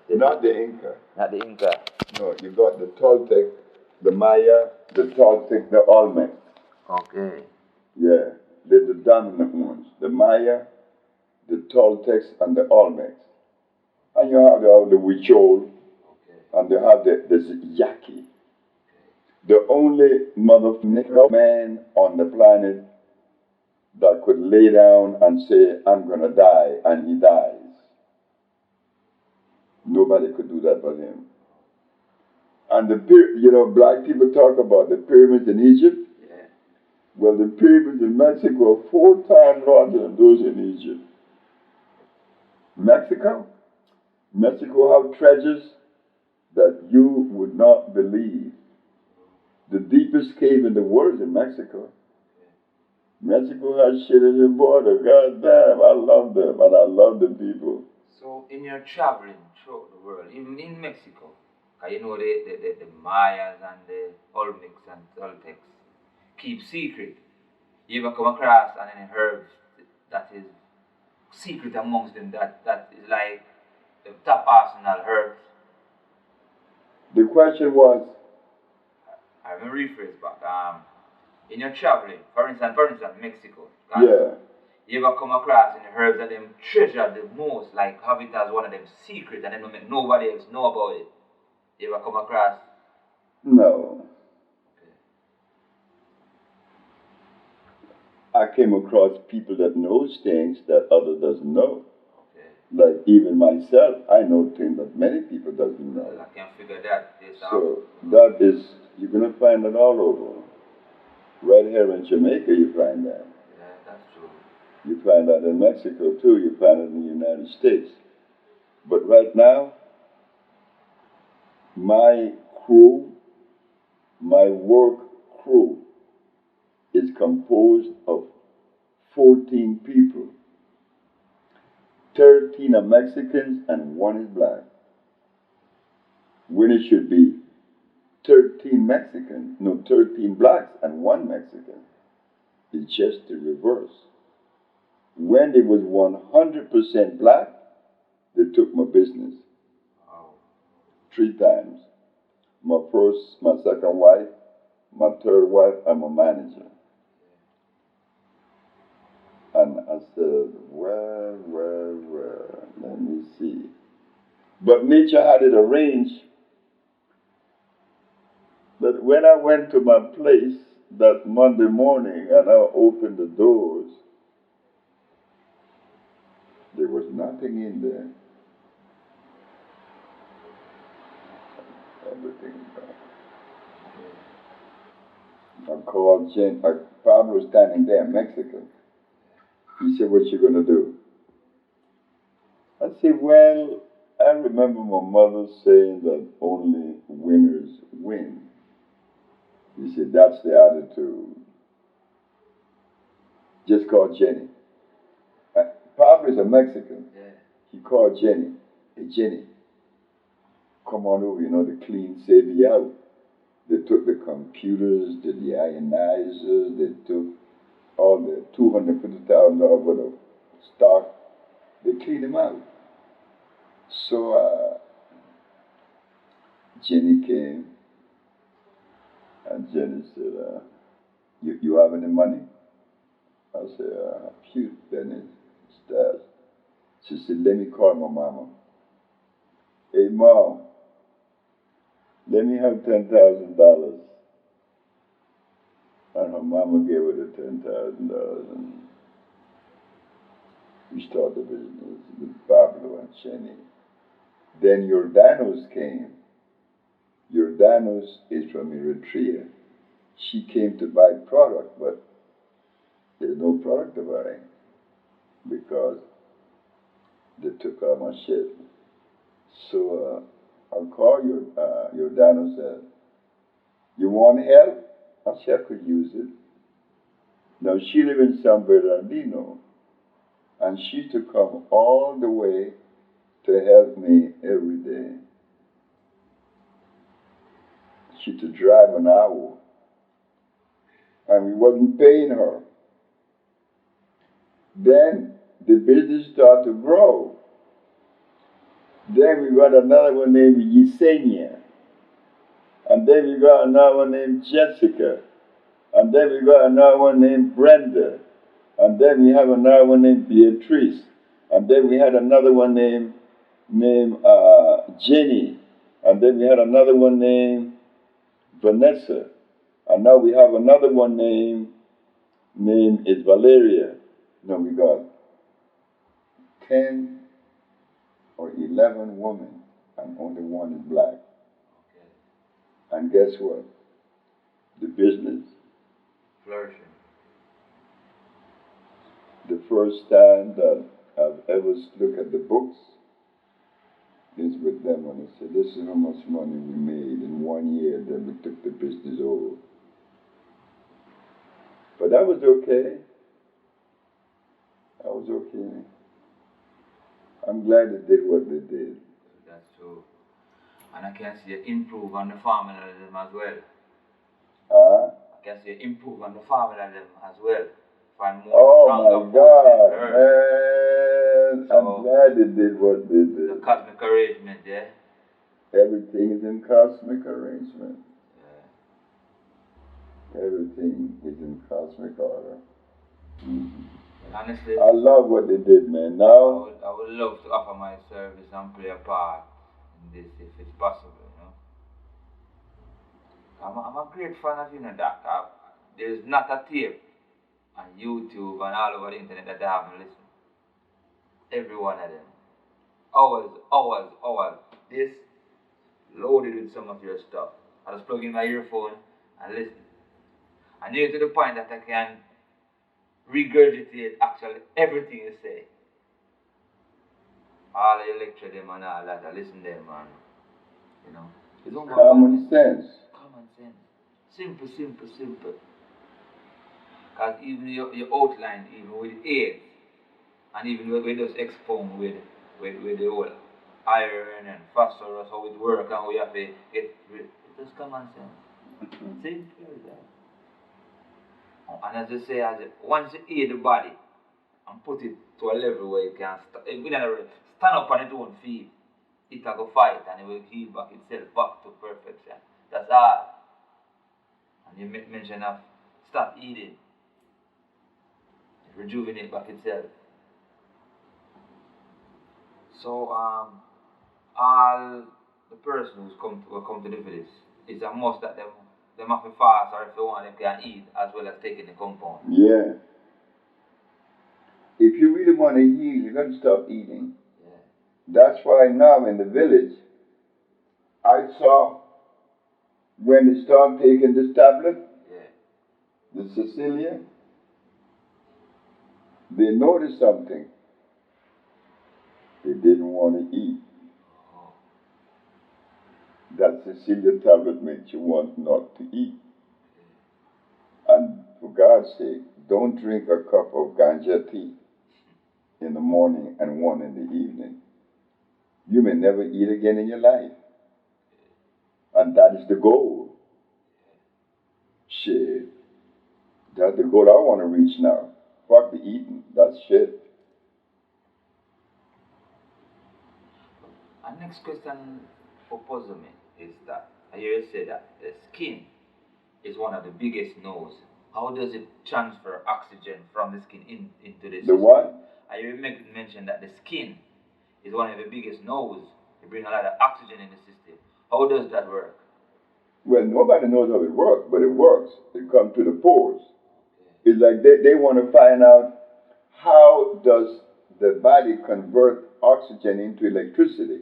Not the Inca. Not the Inca. No, you got the Toltec, the Maya, the Toltec, the Olmec. Okay. Yeah, they're the dominant ones. The Maya, the Toltecs, and the Olmecs. And you have the Huichol, and they have the Yaqui. The only motherfucking man on the planet that could lay down and say, I'm gonna die, and he dies. Nobody could do that but him. And black people talk about the pyramids in Egypt. Yeah. Well, the pyramids in Mexico are 4 times larger than those in Egypt. Mexico have treasures that you would not believe. The deepest cave in the world is in Mexico. Mexico has shit in the border. God damn, I love them and I love the people. So in your traveling throughout the world, even in Mexico, you know the Mayas and the Olmecs and Toltecs keep secret. You ever come across any herbs that is secret amongst them that is like the top arsenal herbs? The question was, I will rephrase back. In your traveling, for instance, Mexico. Yeah. You ever come across any herbs that them treasure the most, like have it as one of them secret and then don't make nobody else know about it? You ever come across? No. I came across people that knows things that others doesn't know. Okay. Like even myself, I know things that many people doesn't know. Well, I can figure that. So that is, you're gonna find it all over. Right here in Jamaica, you find that. Yeah, that's true. You find that in Mexico too. You find it in the United States. But right now, my crew, my work crew, is composed of 14 people. 13 are Mexicans and 1 is black. When it should be 13 Mexicans, no, 13 blacks and 1 Mexican. It's just the reverse. When it was 100% black, they took my business. Wow. 3 times. My first, my second wife, my third wife, and my manager. And I said, well, let me see. But nature had it arranged that when I went to my place that Monday morning and I opened the doors, there was nothing in there. Everything gone. I called Jen, Pablo was standing there, Mexican. He said, what you gonna do? I said, well, I remember my mother saying that only winners win. He said, that's the attitude. Just call Jenny. Pablo is a Mexican. Yeah. He called Jenny. Hey, Jenny, come on over, to clean Sebi out. They took the computers, the ionizers, they took all the $250,000 worth of stock. They cleaned them out. So Jenny came, and Jenny said, you have any money? I said, phew, Dennis, Stas. She said, let me call my mama. Hey, Mom, let me have $10,000. And her mama gave her the $10,000, and we started the business with Pablo and Jenny. Then Jordanos came. Jordanos is from Eritrea. She came to buy product, but there's no product to buy because they took all my shit. So I called Jordanos, said, you want help? I said, I could use it. Now she lives in San Bernardino, and she used to come all the way to help me every day. She used to drive an hour, and we wasn't paying her. Then the business started to grow. Then we got another one named Yesenia, and then we got another one named Jessica, and then we got another one named Brenda, and then we have another one named Beatrice, and then we had another one named Jenny, and then we had another one named Vanessa, and now we have another one named is Valeria. Now we got 10 or 11 women, and only 1 is black. Okay. And guess what? The business flourishing. The first time that I've ever looked at the books is with them when they said, this is how much money we made in 1 year, then we took the business over. But that was okay. That was okay. I'm glad they did what they did. That's true. And I can see you improve on the formalism as well. I can see you improve on the formalism as well. Find more stronger man. So I'm glad they did what they did. The cosmic arrangement, yeah? Everything is in cosmic arrangement. Yeah. Everything is in cosmic order. Mm-hmm. Honestly, I love what they did, man. Now I would love to offer my service and play a part in this if it's possible, I'm a great fan of that. There's not a tape on YouTube and all over the internet that I haven't listened. Every one of them. Hours, hours, hours. This loaded with some of your stuff. I just plug in my earphone and listen. And near to the point that I can regurgitate actually everything you say. All the lecture them and all that, I listen to them and, you know. It's all Common sense. Common sense. Simple, simple, simple. Because even your outline, even with aids, and even when just expound with the whole iron and phosphorus, how it works and how you have to get rid. It's just common sense. Simple as that. And as I say, once you aid the body and put it to a level where it can, in other words, stand up on its own feet, it will go fight and it will heal back itself back to perfection. That's all. And you mention of stop eating, it rejuvenate back itself. So all the person who's come to the village, it's a must that them have to fast, or if they want, they can eat as well as taking the compound. Yeah. If you really want to heal, you got to stop eating. Yeah. That's why now in the village, I saw when they start taking this tablet, the Sicilian, they noticed something. They didn't want to eat. That Sicilian tablet makes you want not to eat. And for God's sake, don't drink a cup of ganja tea in the morning and one in the evening. You may never eat again in your life. And that is the goal. Shit. That's the goal I want to reach now. Fuck the eating. That's shit. Our next question for puzzle me is that I hear you say that the skin is one of the biggest nose. How does it transfer oxygen from the skin into the system? The what? I hear you mention that the skin is one of the biggest nose. It brings a lot of oxygen in the system. How does that work? Well, nobody knows how it works, but it works. It comes to the pores. Okay. It's like they want to find out how does the body convert oxygen into electricity.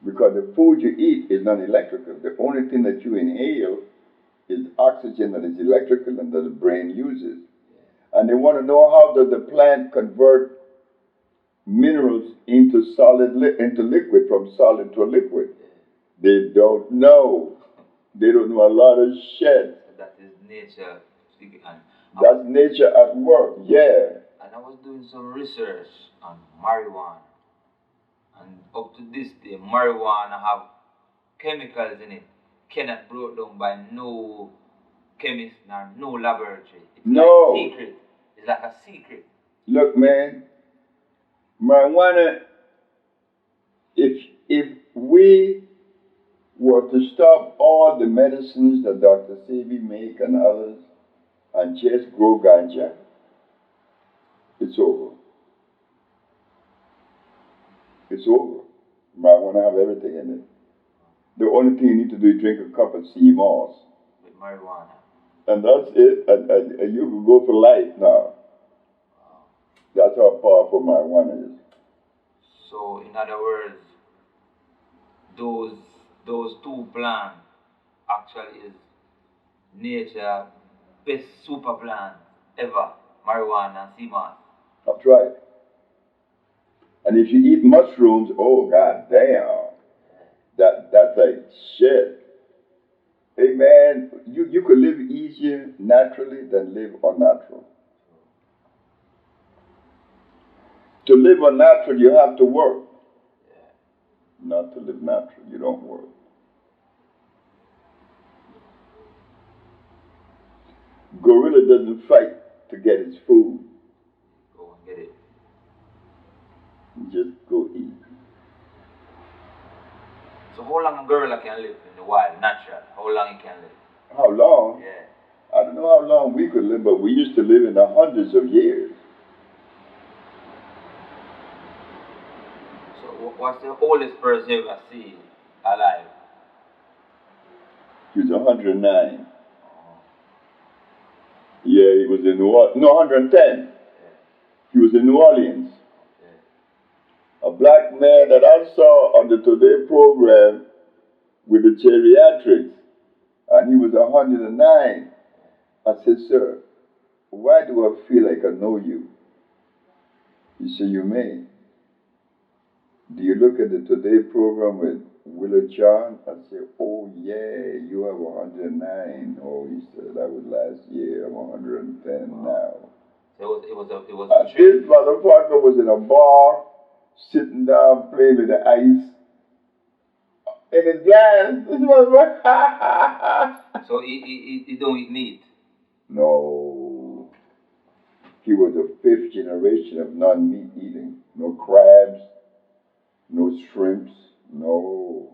Because the food you eat is not electrical. The only thing that you inhale is oxygen that is electrical and that the brain uses. And they want to know how does the plant convert minerals into into liquid, from solid to a liquid. They don't know. They don't know a lot of shit. That is nature speaking. That's nature at work, yeah. And I was doing some research on marijuana. And up to this day, marijuana have chemicals in it, cannot brought down by no chemist nor no laboratory. It's like secret. It's like a secret. Look, man, marijuana, if we were to stop all the medicines that Dr. Sebi make and others and just grow ganja, it's over. It's over. Marijuana have everything in it. The only thing you need to do is drink a cup of sea moss. With marijuana. And that's it. And you can go for life now. Wow. That's how powerful marijuana is. So, in other words, those two plants actually is nature's best super plant ever. Marijuana and sea moss. That's right. And if you eat mushrooms, oh god damn, that's like shit. Hey man, you could live easier naturally than live unnatural. To live unnatural, you have to work. Not to live natural, you don't work. Gorilla doesn't fight to get his food. Go and get it. Just go eat. So how long a gorilla can live in the wild, natural? How long it can live? How long? Yeah. I don't know how long we could live, but we used to live in the hundreds of years. So what's the oldest person you ever seen alive? He was 109. Yeah, he was in New Orleans. No, 110. He was in New Orleans. A black man that I saw on the Today program with the geriatrics, and he was 109. I said, sir, why do I feel like I know you? He said, you may. Do you look at the Today program with Willard John? I said, oh yeah, you have 109. Oh, he said, that was last year. I'm 110 now. So it was This motherfucker was in a bar, sitting down, playing with the ice in his glass. This motherfucker. So he don't eat meat? No. He was the 5th generation of non-meat eating. No crabs, no shrimps, no.